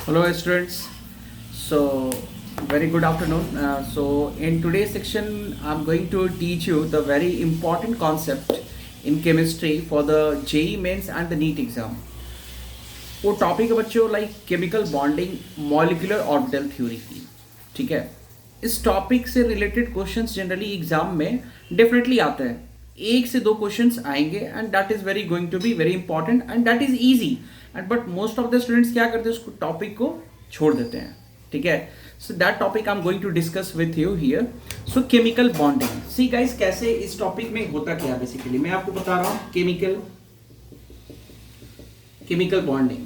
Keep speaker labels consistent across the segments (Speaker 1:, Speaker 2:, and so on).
Speaker 1: Hello students. So very good afternoon. In today's section, I'm going to teach you the very important concept in chemistry for the JEE mains and the NEET exam. वो topic है बच्चों like chemical bonding molecular orbital theory की. ठीक है, इस topic से related questions generally exam में definitely आते हैं. एक से दो क्वेश्चंस आएंगे and that is very going to be very important and that is easy. And but most of the students क्या करते हैं, उसको टॉपिक को छोड़ देते हैं. ठीक है, so that topic I am going to discuss with you here. So chemical bonding, see guys कैसे इस टॉपिक में होता क्या बेसिकली मैं आपको बता रहा हूँ. Chemical bonding,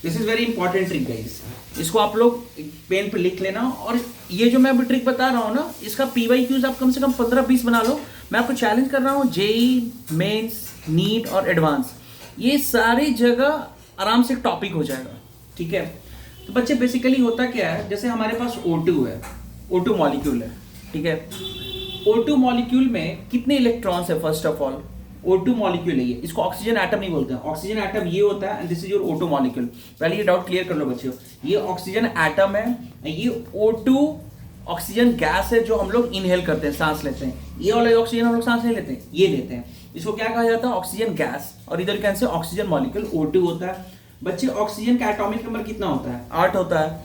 Speaker 1: this is very important trick guys. इसको आप लोग पेन पे लिख लेना. और ये जो मैं अभी ट्रिक बता रहा हूँ ना, इसका PYQs आप कम से कम 15-20 बना लो. मैं आपको चैलेंज कर रहा हूँ, जेई मेंस, नीट और एडवांस, ये सारी जगह आराम से टॉपिक हो जाएगा. ठीक है, तो बच्चे बेसिकली होता क्या है, जैसे हमारे पास O2 है, O2 मॉलिक्यूल है. ठीक है, O2 मॉलिक्यूल में कितने इलेक्ट्रॉन्स है? First of all O2 molecule है ये, इसको ऑक्सीजन एटम नहीं बोलते हैं. ऑक्सीजन एटम ये होता है and this is your O2 molecule. पहले ये डाउट क्लियर कर लो बच्चों. ये ऑक्सीजन एटम है, ये O2 ऑक्सीजन गैस है जो हम लोग इनहेल करते हैं, सांस लेते हैं. ये वाला ऑक्सीजन हम लोग सांस नहीं लेते हैं, ये लेते हैं. इसको क्या कहा जाता है? Oxygen gas. और इधर can say oxygen molecule O2 होता है. बच्चे ऑक्सीजन का एटॉमिक नंबर कितना होता है? 8 होता है.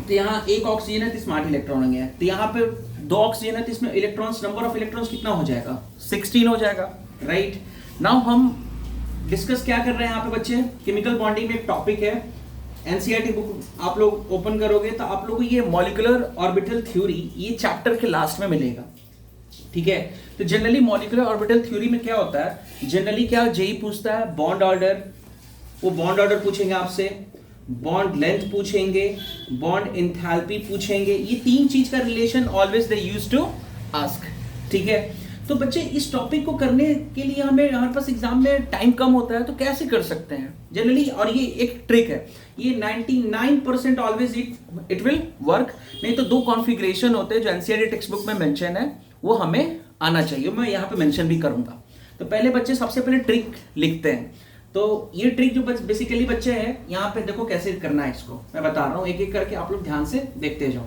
Speaker 1: तो यहाँ एक ऑक्सीजन है तो इसमें 8 इलेक्ट्रॉन होंगे. तो यहाँ पे 2 ऑक्सीजन है तो इसमें इलेक्ट्रॉन्स, नंबर ऑफ इलेक्ट्रॉन्स कितना हो जाएगा? 16 हो जाएगा. राइट नाउ हम डिस्कस क्या कर रहे हैं यहाँ पे बच्चे? केमिकल बॉन्डिंग में एक टॉपिक है. एनसीईआरटी बुक आप लोग ओपन करोगे तो आप लोगों को ये मॉलिक्यूलर ऑर्बिटल थ्योरी ये चैप्टर के लास्ट में मिलेगा. ठीक है, तो जनरली मॉलिक्यूलर ऑर्बिटल थ्योरी में क्या होता है, जनरली क्या जेई पूछता है? Bond order. वो बॉन्ड ऑर्डर पूछेंगे आपसे, बॉन्ड लेंथ पूछेंगे, बॉन्ड एंथैल्पी पूछेंगे. ये 3 चीज का relation always they used to ask. ठीक है, तो बच्चे इस टॉपिक को करने के लिए हमारे पास एग्जाम में टाइम कम होता है, तो कैसे कर सकते हैं जनरली? और ये एक ट्रिक है, ये 99% ऑलवेज इट विल वर्क. नहीं तो 2 कॉन्फ़िगरेशन होते हैं जो एनसीईआरटी टेक्स्ट बुक में मेंशन है, वो हमें आना चाहिए. मैं यहाँ पे मेंशन भी करूंगा. तो पहले बच्चे सबसे पहले ट्रिक लिखते हैं. तो ये ट्रिक जो बेसिकली बच्चे हैं, यहाँ पे देखो कैसे करना है. इसको मैं बता रहा हूँ एक एक करके, आप लोग ध्यान से देखते जाओ.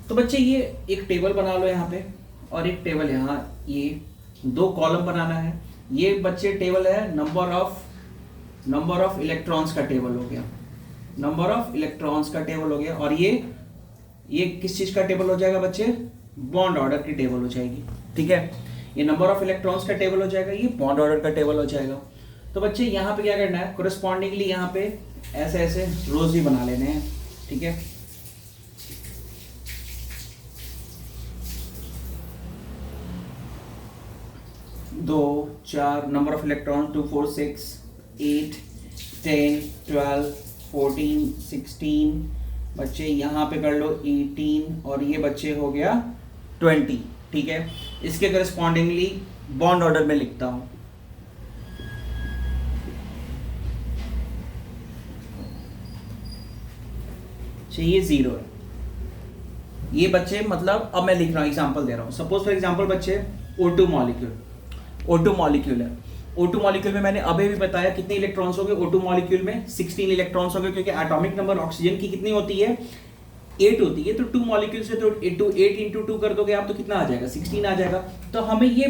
Speaker 1: तो बच्चे ये एक टेबल बना लो यहाँ पे, और एक टेबल यहाँ, ये 2 कॉलम बनाना है. ये बच्चे टेबल है नंबर ऑफ इलेक्ट्रॉन्स का टेबल हो गया, नंबर ऑफ इलेक्ट्रॉन्स का टेबल हो गया. और ये किस चीज का टेबल हो जाएगा बच्चे? बॉन्ड ऑर्डर की टेबल हो जाएगी. ठीक है, ये नंबर ऑफ इलेक्ट्रॉन्स का टेबल हो जाएगा, ये बॉन्ड ऑर्डर का टेबल हो जाएगा. तो बच्चे यहाँ पे क्या करना है, कोरेस्पॉन्डिंगली यहाँ पे ऐसे ऐसे रोज ही बना लेने हैं. ठीक है, दो, 4 नंबर ऑफ इलेक्ट्रॉन 2, 4, 6, 8, 10, 12, 14, 16. बच्चे यहाँ पे कर लो 18, और ये बच्चे हो गया 20. ठीक है, इसके करस्पॉन्डिंगली बॉन्ड ऑर्डर में लिखता हूं. ये 0 है. ये बच्चे मतलब अब मैं लिख रहा हूं, एग्जांपल दे रहा हूं. सपोज फॉर एग्जांपल बच्चे O2 मॉलिक्यूल है. O2 मॉलिक्यूल में मैंने अभी भी बताया कितने इलेक्ट्रॉन्स हो गए O2 मॉलिक्यूल में? 16 इलेक्ट्रॉन्स हो गए, क्योंकि एटॉमिक नंबर ऑक्सीजन की कितनी होती है? 8 होती है. तो 2 मॉलिक्यूल से तो 8 इंटू 2 कर दोगे आप, तो कितना आ जाएगा? 16 आ जाएगा. तो हमें ये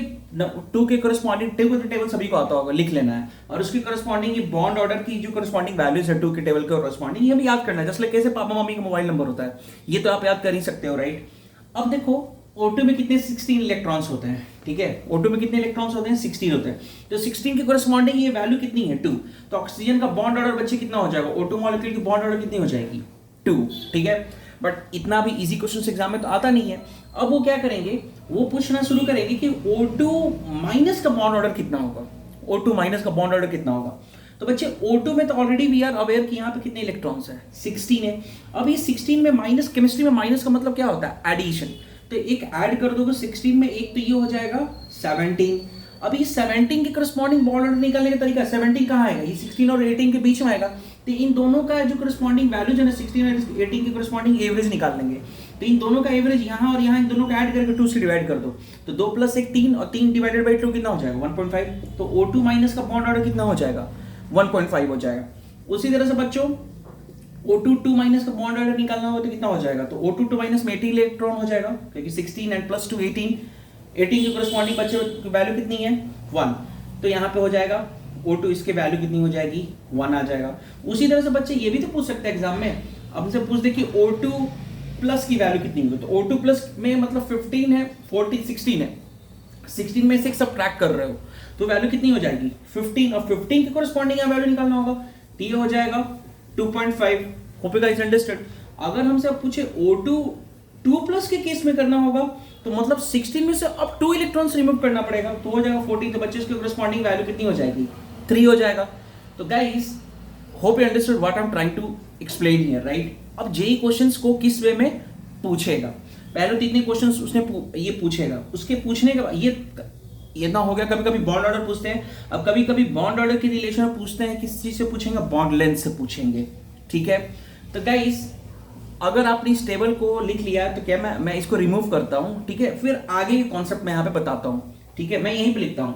Speaker 1: 2 के करस्पॉन्डिंग टेबल सभी को आता होगा, लिख लेना है. और उसके करस्पॉन्डिंग ये बॉन्ड ऑर्डर की जो करस्पॉन्डिंग वैल्यूज है 2 के टेबल के करस्पॉन्डिंग, ये हमें याद करना है. जस्ट लाइक कैसे पापा मम्मी का मोबाइल नंबर होता है, ये तो आप याद कर ही सकते हो. राइट, अब देखो O2 में कितने 16 इलेक्ट्रॉन्स होते हैं. ठीक है, O2 में कितने इलेक्ट्रॉन्स होते हैं? 16 होते हैं. तो 16 के करस्पॉन्डिंग ये वैल्यू कितनी है? 2. तो ऑक्सीजन का बॉन्ड ऑर्डर बच्चे कितना हो जाएगा? O2 मॉलिक्यूल की बॉन्ड ऑर्डर कितनी हो जाएगी? 2. ठीक है, बट इतना भी इजी क्वेश्चन एग्जाम में तो आता नहीं है. अब वो क्या करेंगे, वो पूछना शुरू करेंगे कि O2 माइनस का बॉन्ड ऑर्डर कितना होगा? O2 माइनस का बॉन्ड ऑर्डर कितना होगा? तो बच्चे O2 में तो ऑलरेडी वी आर अवेयर कि यहाँ पे कितने इलेक्ट्रॉन्स हैं? 16 है. अब ये 16 में माइनस, केमिस्ट्री में माइनस का मतलब क्या होता है? एडिशन. तो एक ऐड कर दोगे 16 में, एक तो ये हो जाएगा 17. अब ये 17 के करस्पॉन्डिंग बॉन्ड ऑर्डर निकालने का तरीका, 17 कहाँ आएगा? ये 16 और 18 के बीच में आएगा. तो इन दोनों का जो करस्पॉन्डिंग वैल्यू है ना, 16 और 18 के करस्पॉन्डिंग एवरेज निकाल लेंगे. तो इन दोनों का एवरेज यहाँ और यहाँ, इन दोनों का ऐड करके 2 से डिवाइड कर दो. तो 2 + 1 3, और 3 डिवाइडेड बाई 2 कितना हो जाएगा? 1.5. तो O2 माइनस का बॉन्ड ऑर्डर कितना हो जाएगा? 1.5 हो जाएगा। उसी तरह से बच्चों O2 2 माइनस का बॉन्ड ऑर्डर निकालना हो तो कितना हो जाएगा, तो O2 2 माइनस में 18 इलेक्ट्रॉन हो जाएगा, क्योंकि 16 एंड प्लस 2 18, 18 की कोरस्पॉन्डिंग बच्चों की वैल्यू कितनी है 1, तो यहाँ पे हो जाएगा O2 इसके वैल्यू कितनी हो जाएगी 1 आ जाएगा। उसी तरह से बच्चे ये भी तो पूछ सकते हैं एग्जाम में, अब हमसे पूछ दे कि O2 प्लस की वैल्यू कितनी होगी, तो O2 प्लस में मतलब 15 है 14 16 है, 16 में से सब्ट्रैक्ट कर रहे हो तो वैल्यू कितनी हो जाएगी 15, और 15 के कोरस्पॉन्डिंग वैल्यू निकालना होगा, तो ये हो जाएगा 2.5। Hope you guys understood. अगर हमसे अब पूछे O2 2 प्लस के केस में करना होगा तो मतलब 16 में से अब 2 इलेक्ट्रॉन्स रिमूव करना पड़ेगा, तो हो जाएगा 14, तो बच्चे इसके कोरस्पॉन्डिंग वैल्यू कितनी हो जाएगी 3 हो जाएगा। तो guys hope you understood what I am trying to explain here, right. अब जेई क्वेश्चंस को किस वे में पूछेगा, पहले तो इतने क्वेश्चंस उसने ये पूछेगा, उसके पूछने के बाद ये ना हो गया, कभी कभी बॉन्ड ऑर्डर पूछते हैं, अब कभी कभी बॉन्ड ऑर्डर के रिलेशन में पूछते हैं, किस चीज से पूछेंगे, बॉन्ड लेंथ से पूछेंगे, ठीक है। तो गाइस अगर आपने इस टेबल को लिख लिया है तो क्या मैं इसको रिमूव करता हूं, ठीक है, फिर आगे के कॉन्सेप्ट मैं यहां पे बताता हूं, ठीक है। मैं यहीं पे लिखता हूं,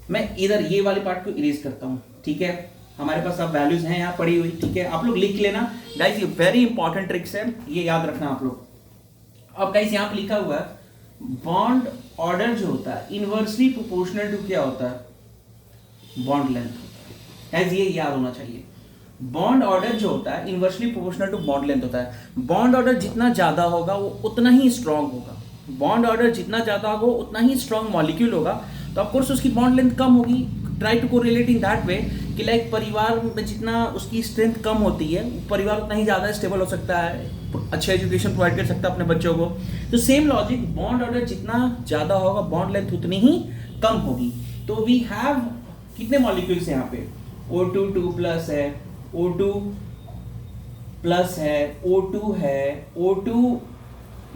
Speaker 1: मैं इधर ये वाले पार्ट को इरेज करता हूं, ठीक है। हमारे पास अब वैल्यूज हैं यहाँ पड़ी हुई, ठीक है, आप लोग लिख लेना गाइस, ये वेरी इंपॉर्टेंट ट्रिक्स है, ये याद रखना आप लोग। अब गाइस यहाँ पे लिखा हुआ है बॉन्ड ऑर्डर जो होता है इनवर्सली प्रोपोर्शनल टू क्या होता है, बॉन्ड लेंथ होता है, ये याद होना चाहिए। बॉन्ड ऑर्डर जो होता है inversely proportional to bond length होता है। बॉन्ड ऑर्डर जितना ज्यादा होगा वो उतना ही स्ट्रांग होगा, बॉन्ड ऑर्डर जितना ज्यादा होगा उतना ही स्ट्रांग मॉलिक्यूल होगा, तो ऑफ कोर्स उसकी बॉन्ड लेंथ कम होगी। Try to correlate in that way कि लाइक परिवार में जितना उसकी स्ट्रेंथ कम होती है परिवार उतना ही ज़्यादा स्टेबल हो सकता है, अच्छा एजुकेशन प्रोवाइड कर सकता है अपने बच्चों को। तो सेम लॉजिक, बॉन्ड ऑर्डर जितना ज़्यादा होगा बॉन्ड लेंथ उतनी ही कम होगी। तो वी हैव कितने मॉलिक्यूल्स हैं यहाँ पे, O2 2 प्लस है, O2 प्लस है, O2 है, O2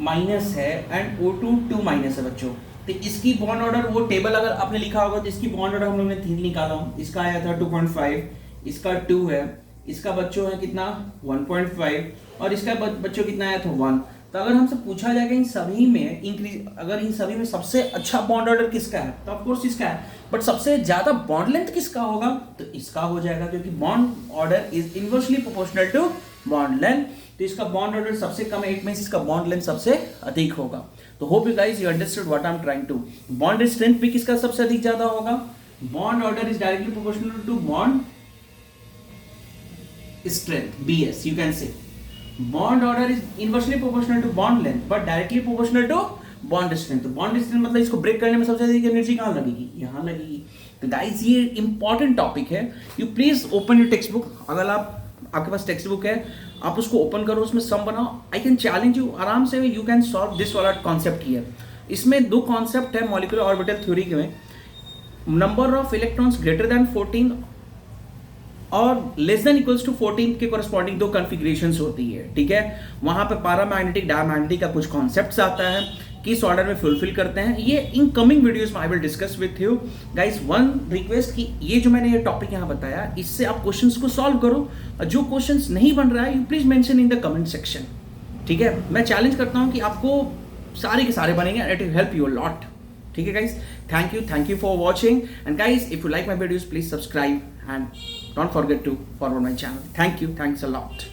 Speaker 1: माइनस है एंड O2 2 माइनस है बच्चों। तो इसकी बॉन्ड ऑर्डर वो टेबल अगर आपने लिखा होगा तो इसकी बॉन्ड ऑर्डर हम लोगों ने 3 निकाला हूं, इसका आया था 2.5, इसका 2 है, इसका बच्चों है कितना 1.5 और इसका बच्चों कितना आया था 1। तो अगर हमसे पूछा जाएगा इन सभी में इंक्रीज, अगर इन सभी में सबसे अच्छा बॉन्ड ऑर्डर किसका है तो ऑफ कोर्स इसका है, बट सबसे ज्यादा बॉन्ड लेंथ किसका होगा तो इसका हो जाएगा, क्योंकि bond order is inversely proportional to bond length. तो इसका बॉन्ड ऑर्डर सबसे कम है, इट मींस इसका बॉन्ड लेंथ सबसे अधिक होगा। तो hope you guys you understood what I am trying to. Bond strength भी किसका सबसे अधिक ज्यादा होगा, bond order is directly proportional to bond strength, BS you can say. Bond order is inversely proportional to bond length but directly proportional to bond strength. तो bond strength मतलब इसको break करने में सबसे अधिक एनर्जी कहाँ लगेगी, यहाँ लगेगी। तो गाइस ये इंपॉर्टेंट टॉपिक है, you please open your text book. अगर आपके पास टेक्स्ट बुक है आप उसको ओपन करो, उसमें सम बनाओ। आई कैन चैलेंज यू, आराम से यू कैन सॉल्व दिस वाला कॉन्सेप्ट हियर। इसमें 2 कॉन्सेप्ट है मॉलिक्यूलर ऑर्बिटल थ्योरी के में, number of electrons greater than 14 और लेस देन इक्वल्स टू 14 के कोरस्पॉन्डिंग 2 कॉन्फ़िगरेशंस होती है, ठीक है। वहां पे पैरामैग्नेटिक डायमैग्नेटिक का कुछ कॉन्सेप्ट्स आता है, किस ऑर्डर में फुलफिल करते हैं, ये इन कमिंग वीडियोस में I will discuss with you guys. One request कि ये जो मैंने ये टॉपिक यहाँ बताया इससे आप क्वेश्चंस को सॉल्व करो, और जो क्वेश्चंस नहीं बन रहा है you please mention in the comment section, ठीक है। मैं चैलेंज करता हूँ कि आपको सारे के सारे बनेंगे, it will help you a lot, ठीक है guys. Thank you for watching and guys if you like my videos please subscribe and don't forget to follow my channel. Thank you. Thanks a lot.